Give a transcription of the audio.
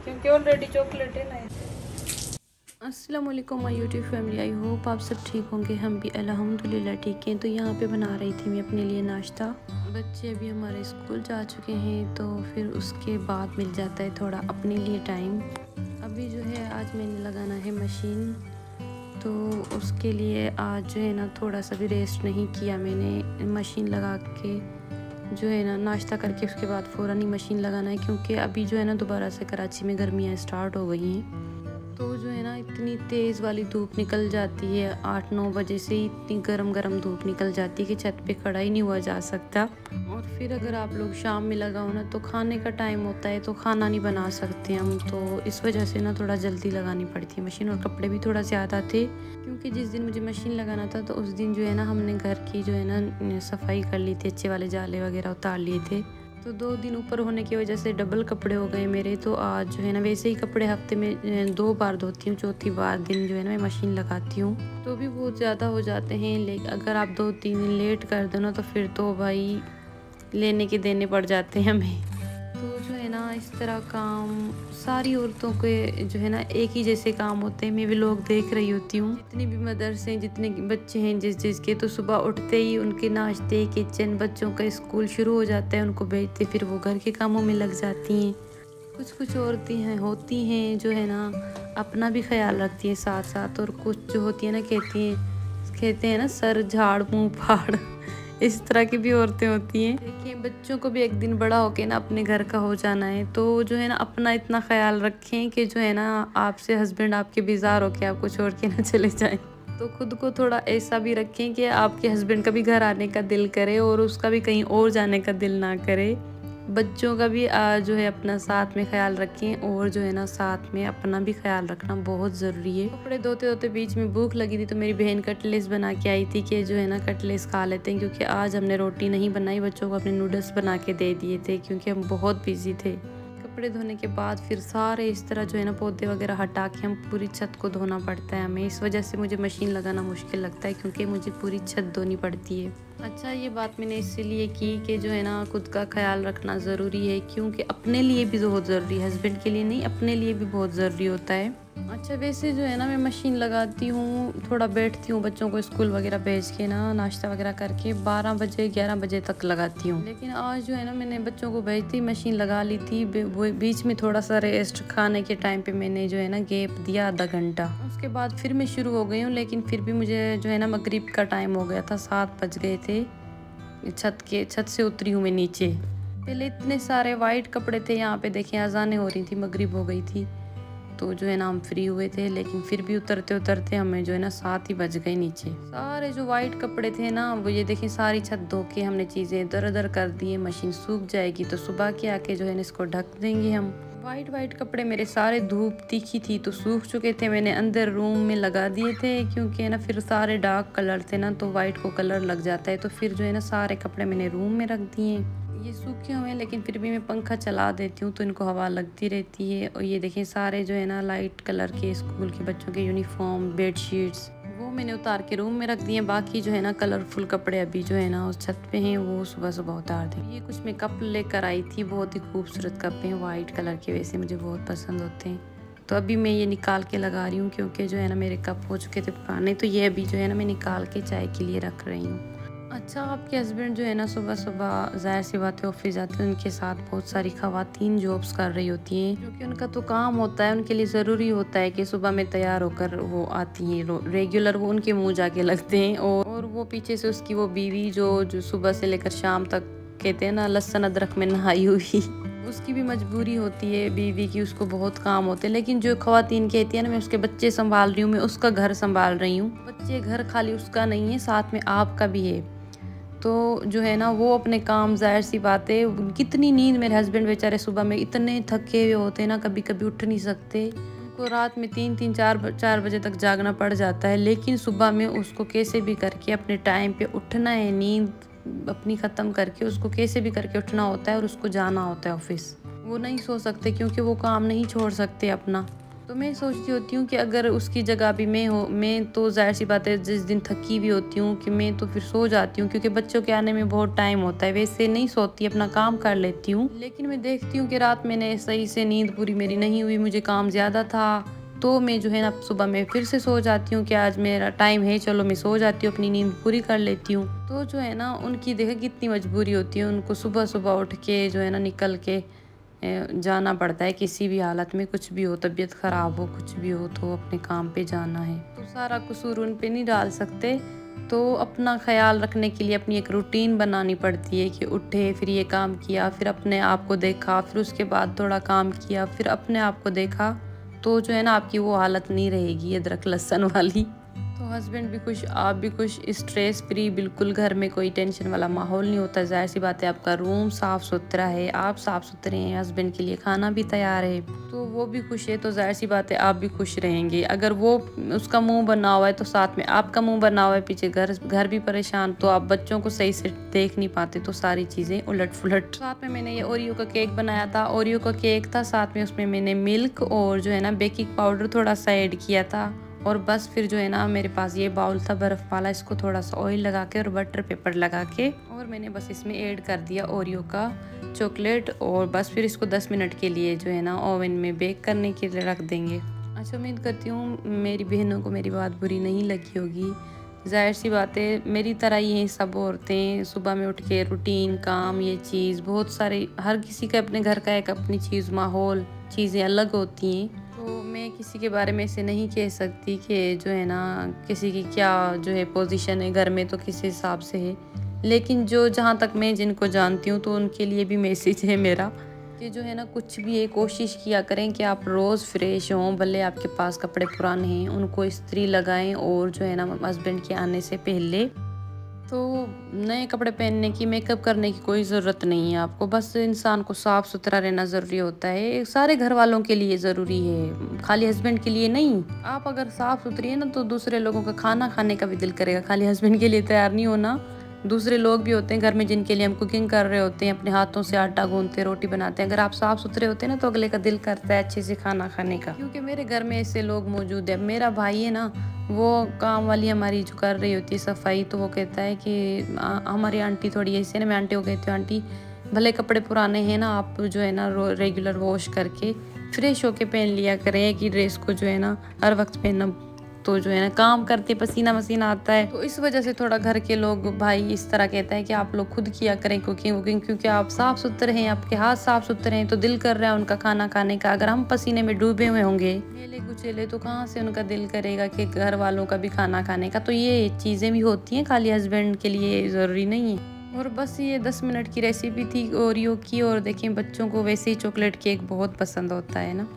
क्योंकि already chocolate है ना। अस्सलाम वालेकुम my YouTube family, I hope आप सब ठीक होंगे। हम भी अल्हम्दुलिल्लाह ठीक हैं। तो यहाँ पे बना रही थी मैं अपने लिए नाश्ता। बच्चे अभी हमारे स्कूल जा चुके हैं तो फिर उसके बाद मिल जाता है थोड़ा अपने लिए टाइम। अभी जो है आज मैंने लगाना है मशीन, तो उसके लिए आज जो है ना थोड़ा सा भी रेस्ट नहीं किया मैंने। मशीन लगा के जो है ना नाश्ता करके उसके बाद फ़ौरन ही मशीन लगाना है, क्योंकि अभी जो है ना दोबारा से कराची में गर्मियाँ स्टार्ट हो गई हैं। तो जो है ना इतनी तेज़ वाली धूप निकल जाती है, 8-9 बजे से ही इतनी गरम धूप निकल जाती है कि छत पे खड़ा ही नहीं हुआ जा सकता। और फिर अगर आप लोग शाम में लगाओ ना तो खाने का टाइम होता है तो खाना नहीं बना सकते हम, तो इस वजह से ना थोड़ा जल्दी लगानी पड़ती है मशीन। और कपड़े भी थोड़ा ज़्यादा थे, क्योंकि जिस दिन मुझे मशीन लगाना था तो उस दिन जो है ना हमने घर की जो है ना सफाई कर ली थी, अच्छे वाले जाले वगैरह उतार लिए थे। तो 2 दिन ऊपर होने की वजह से डबल कपड़े हो गए मेरे। तो आज जो है ना वैसे ही कपड़े हफ्ते में 2 बार धोती हूँ, चौथी बार दिन जो है ना मैं मशीन लगाती हूँ। तो भी बहुत ज़्यादा हो जाते हैं, लेकिन अगर आप 2-3 दिन लेट कर दो ना तो फिर तो भाई लेने के देने पड़ जाते हैं हमें। तो जो है ना इस तरह काम सारी औरतों के जो है ना एक ही जैसे काम होते हैं। मैं भी लोग देख रही होती हूँ, जितनी भी मदरसे हैं, जितने बच्चे हैं जिस के, तो सुबह उठते ही उनके नाश्ते, किचन, बच्चों का स्कूल शुरू हो जाता है, उनको भेजते फिर वो घर के कामों में लग जाती हैं। कुछ औरतें होती हैं जो है ना अपना भी ख्याल रखती हैं साथ साथ, और कुछ जो होती है ना कहते हैं ना सर झाड़ मुँह फाड़, इस तरह की भी औरतें होती हैं। देखिए बच्चों को भी एक दिन बड़ा होके ना अपने घर का हो जाना है, तो जो है ना अपना इतना ख्याल रखें कि जो है ना आपसे हस्बैंड आपके बेजार होके आपको छोड़ के ना चले जाएं। तो खुद को थोड़ा ऐसा भी रखें कि आपके हस्बैंड का भी घर आने का दिल करे और उसका भी कहीं और जाने का दिल ना करे। बच्चों का भी जो है अपना साथ में ख्याल रखें, और जो है ना साथ में अपना भी ख्याल रखना बहुत ज़रूरी है। कपड़े धोते धोते बीच में भूख लगी थी तो मेरी बहन कटलेस बना के आई थी कि जो है ना कटलेस खा लेते हैं, क्योंकि आज हमने रोटी नहीं बनाई, बच्चों को अपने नूडल्स बना के दे दिए थे क्योंकि हम बहुत बिजी थे। कपड़े धोने के बाद फिर सारे इस तरह जो है ना पौधे वगैरह हटा के हम पूरी छत को धोना पड़ता है हमें। इस वजह से मुझे मशीन लगाना मुश्किल लगता है, क्योंकि मुझे पूरी छत धोनी पड़ती है। अच्छा, ये बात मैंने इसलिए की कि जो है ना खुद का ख्याल रखना ज़रूरी है, क्योंकि अपने लिए भी बहुत ज़रूरी है, हस्बैंड के लिए नहीं, अपने लिए भी बहुत ज़रूरी होता है। अच्छा, वैसे जो है ना मैं मशीन लगाती हूँ, थोड़ा बैठती हूँ बच्चों को स्कूल वगैरह भेज के ना नाश्ता वगैरह करके 12 बजे 11 बजे तक लगाती हूँ। लेकिन आज जो है ना मैंने बच्चों को भेजती मशीन लगा ली थी, बीच में थोड़ा सा रेस्ट खाने के टाइम पे मैंने जो है ना गैप दिया आधा घंटा। उसके बाद फिर मैं शुरू हो गई हूँ, लेकिन फिर भी मुझे जो है ना मगरिब का टाइम हो गया था, 7 बज गए थे। छत से उतरी हूँ मैं नीचे। पहले इतने सारे वाइट कपड़े थे, यहाँ पे देखें अजानें हो रही थी, मगरिब हो गई थी, तो जो है ना हम फ्री हुए थे। लेकिन फिर भी उतरते उतरते हमें जो है ना 7 ही बज गए नीचे। सारे जो वाइट कपड़े थे ना वो ये देखें सारी छत धो के हमने चीज़ें इधर उधर कर दी। मशीन सूख जाएगी तो सुबह के आके जो है ना इसको ढक देंगे हम। वाइट कपड़े मेरे सारे धूप तीखी थी तो सूख चुके थे, मैंने अंदर रूम में लगा दिए थे, क्योंकि है ना फिर सारे डार्क कलर थे ना तो वाइट को कलर लग जाता है। तो फिर जो है ना सारे कपड़े मैंने रूम में रख दिए। ये सूखे हुए हैं, लेकिन फिर भी मैं पंखा चला देती हूँ तो इनको हवा लगती रहती है। और ये देखें सारे जो है ना लाइट कलर के स्कूल के बच्चों के यूनिफॉर्म, बेडशीट्स वो मैंने उतार के रूम में रख दिए। बाकी जो है ना कलरफुल कपड़े अभी जो है ना उस छत पे हैं, वो सुबह सुबह उतार दें। ये कुछ मैं कप लेकर आई थी, बहुत ही खूबसूरत कप हैं वाइट कलर के, वैसे मुझे बहुत पसंद होते हैं। तो अभी मैं ये निकाल के लगा रही हूँ, क्योंकि जो है ना मेरे कप हो चुके थे पुराने, तो ये अभी जो है ना मैं निकाल के चाय के लिए रख रही हूँ। अच्छा, आपके हस्बैंड जो है ना सुबह सुबह जाहिर सी बात है ऑफिस जाते हैं, उनके साथ बहुत सारी खवातीन जॉब्स कर रही होती हैं, क्योंकि उनका तो काम होता है, उनके लिए ज़रूरी होता है कि सुबह में तैयार होकर वो आती हैं, रेगुलर वो उनके मुंह जाके लगते हैं। और वो पीछे से उसकी वो बीवी जो सुबह से लेकर शाम तक कहते हैं ना लहसुन अदरक में नहाई हुई, उसकी भी मजबूरी होती है बीवी की, उसको बहुत काम होते हैं। लेकिन जो खवातीन कहती है ना मैं उसके बच्चे संभाल रही हूँ, मैं उसका घर संभाल रही हूँ, बच्चे घर खाली उसका नहीं है, साथ में आपका भी है। तो जो है ना वो अपने काम, जाहिर सी बात है, कितनी नींद, मेरे हस्बैंड बेचारे सुबह में इतने थके हुए होते हैं ना, कभी कभी उठ नहीं सकते, उनको रात में 3-4 बजे तक जागना पड़ जाता है। लेकिन सुबह में उसको कैसे भी करके अपने टाइम पे उठना है, नींद अपनी ख़त्म करके उसको कैसे भी करके उठना होता है और उसको जाना होता है ऑफिस। वो नहीं सो सकते क्योंकि वो काम नहीं छोड़ सकते अपना। तो मैं सोचती होती हूँ कि अगर उसकी जगह भी मैं तो जाहिर सी बात है जिस दिन थकी भी होती हूँ कि मैं तो फिर सो जाती हूँ, क्योंकि बच्चों के आने में बहुत टाइम होता है। वैसे नहीं सोती, अपना काम कर लेती हूँ, लेकिन मैं देखती हूँ कि रात मैंने सही से नींद पूरी मेरी नहीं हुई, मुझे काम ज़्यादा था, तो मैं जो है ना सुबह में फिर से सो जाती हूँ कि आज मेरा टाइम है, चलो मैं सो जाती हूँ, अपनी नींद पूरी कर लेती हूँ। तो जो है ना उनकी देखे कितनी मजबूरी होती है, उनको सुबह सुबह उठ के जो है ना निकल के जाना पड़ता है, किसी भी हालत में कुछ भी हो, तबीयत ख़राब हो, कुछ भी हो, तो अपने काम पे जाना है। तो सारा कसूर उन पे नहीं डाल सकते, तो अपना ख्याल रखने के लिए अपनी एक रूटीन बनानी पड़ती है कि उठे, फिर ये काम किया, फिर अपने आप को देखा, फिर उसके बाद थोड़ा काम किया, फिर अपने आप को देखा, तो जो है ना आपकी वो हालत नहीं रहेगी अदरक लहसुन वाली। तो हस्बैंड भी खुश, आप भी खुश, स्ट्रेस फ्री, बिल्कुल घर में कोई टेंशन वाला माहौल नहीं होता। जाहिर सी बात है आपका रूम साफ़ सुथरा है, आप साफ़ सुथरे हैं, हस्बैंड के लिए खाना भी तैयार है, तो वो भी खुश है, तो जाहिर सी बात है आप भी खुश रहेंगे। अगर वो उसका मुंह बना हुआ है तो साथ में आपका मुंह बना हुआ है, पीछे घर भी परेशान, तो आप बच्चों को सही से देख नहीं पाते, तो सारी चीज़ें उलट फुलट। साथ में मैंने ये ओरियो का केक बनाया था, ओरियो का केक था, साथ में उसमें मैंने मिल्क और जो है ना बेकिंग पाउडर थोड़ा सा ऐड किया था, और बस फिर जो है ना मेरे पास ये बाउल था बर्फ़ वाला, इसको थोड़ा सा ऑयल लगा के और बटर पेपर लगा के, और मैंने बस इसमें ऐड कर दिया ओरियो का चॉकलेट, और बस फिर इसको 10 मिनट के लिए जो है ना ओवन में बेक करने के लिए रख देंगे। अच्छा, उम्मीद करती हूँ मेरी बहनों को मेरी बात बुरी नहीं लगी होगी। जाहिर सी बात है मेरी तरह ही हैं सब औरतें, सुबह में उठ के रूटीन काम, ये चीज़ बहुत सारे, हर किसी का अपने घर का एक अपनी चीज़, माहौल, चीज़ें अलग होती हैं। तो मैं किसी के बारे में ऐसे नहीं कह सकती कि जो है ना किसी की क्या जो है पोजीशन है घर में, तो किस हिसाब से है, लेकिन जो जहाँ तक मैं जिनको जानती हूँ तो उनके लिए भी मैसेज है मेरा कि जो है ना कुछ भी है कोशिश किया करें कि आप रोज़ फ्रेश हों, भले आपके पास कपड़े पुराने हैं उनको इस्त्री लगाएं, और जो है ना हस्बैंड के आने से पहले तो नए कपड़े पहनने की, मेकअप करने की कोई ज़रूरत नहीं है आपको, बस इंसान को साफ़ सुथरा रहना ज़रूरी होता है, सारे घर वालों के लिए ज़रूरी है, खाली हस्बैंड के लिए नहीं। आप अगर साफ़ सुथरी है ना तो दूसरे लोगों का खाना खाने का भी दिल करेगा, खाली हस्बैंड के लिए तैयार नहीं होना। दूसरे लोग भी होते हैं घर में जिनके लिए हम कुकिंग कर रहे होते हैं, अपने हाथों से आटा गूंथते, रोटी बनाते हैं, अगर आप साफ़ सुथरे होते हैं ना तो अगले का दिल करता है अच्छे से खाना खाने का। क्योंकि मेरे घर में ऐसे लोग मौजूद है, मेरा भाई है ना, वो काम वाली हमारी जो कर रही होती है सफाई, तो वो कहता है कि हमारी आंटी थोड़ी ऐसी है ना, मैं आंटी को कहती हूँ आंटी भले कपड़े पुराने हैं ना, आप जो है ना रेगुलर वॉश करके फ्रेश होके पहन लिया करें, कि ड्रेस को जो है ना हर वक्त पहनना, तो जो है ना काम करते पसीना मसीना आता है, तो इस वजह से थोड़ा घर के लोग भाई इस तरह कहता है कि आप लोग खुद किया करें कुकिंग वुकिंग, क्योंकि आप साफ़ सुथरे हैं, आपके हाथ साफ़ सुथरे हैं, तो दिल कर रहा है उनका खाना खाने का। अगर हम पसीने में डूबे हुए होंगे मेले कुचेले, तो कहाँ से उनका दिल करेगा कि घर वालों का भी खाना खाने का। तो ये चीज़ें भी होती हैं, खाली हस्बैंड के लिए ज़रूरी नहीं है। और बस ये 10 मिनट की रेसिपी थी ओरियो की, और देखें बच्चों को वैसे ही चॉकलेट केक बहुत पसंद होता है ना।